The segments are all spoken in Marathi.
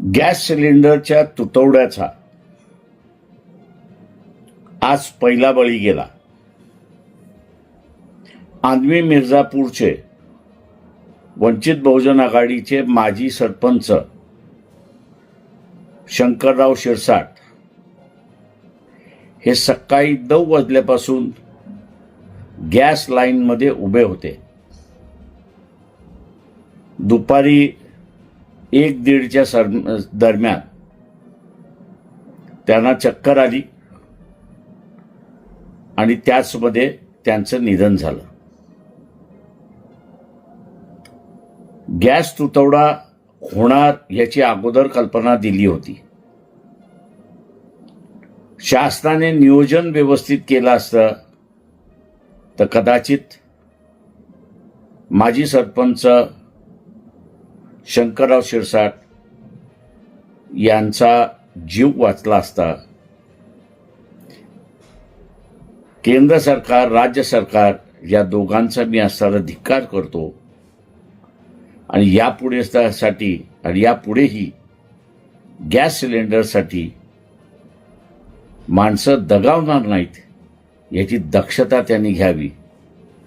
गॅस सिलेंडरच्या तुटवड्याचा आज पहिला बळी गेला। आंधळी मिर्झापूरचे वंचित बहुजन आघाडीचे माजी सरपंच शंकरराव शिरसाट हे सकाळी 9 वाजल्यापासून गॅस लाईनमध्ये उभे होते। दुपारी 1-1:30च्या दरम्यान त्यांना चक्कर आली आणि त्याचमध्ये त्यांचं निधन झालं। गॅस तुटवडा होणार याची अगोदर कल्पना दिली होती। शासनाने नियोजन व्यवस्थित केलं असतं तर कदाचित माजी सरपंच शंकरराव शिरसाट यांचा जीव वाचला असता। केंद्र सरकार, राज्य सरकार या दोघांचा मी असताना धिक्कार करतो आणि यापुढेही गॅस सिलेंडरसाठी माणसं दगावणार नाहीत याची दक्षता त्यांनी घ्यावी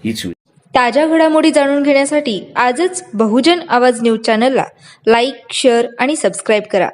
हीच। ताज्या घडामोडी जाणून घेण्यासाठी आजच बहुजन आवाज न्यूज चॅनलला लाईक, शेअर आणि सबस्क्राईब करा।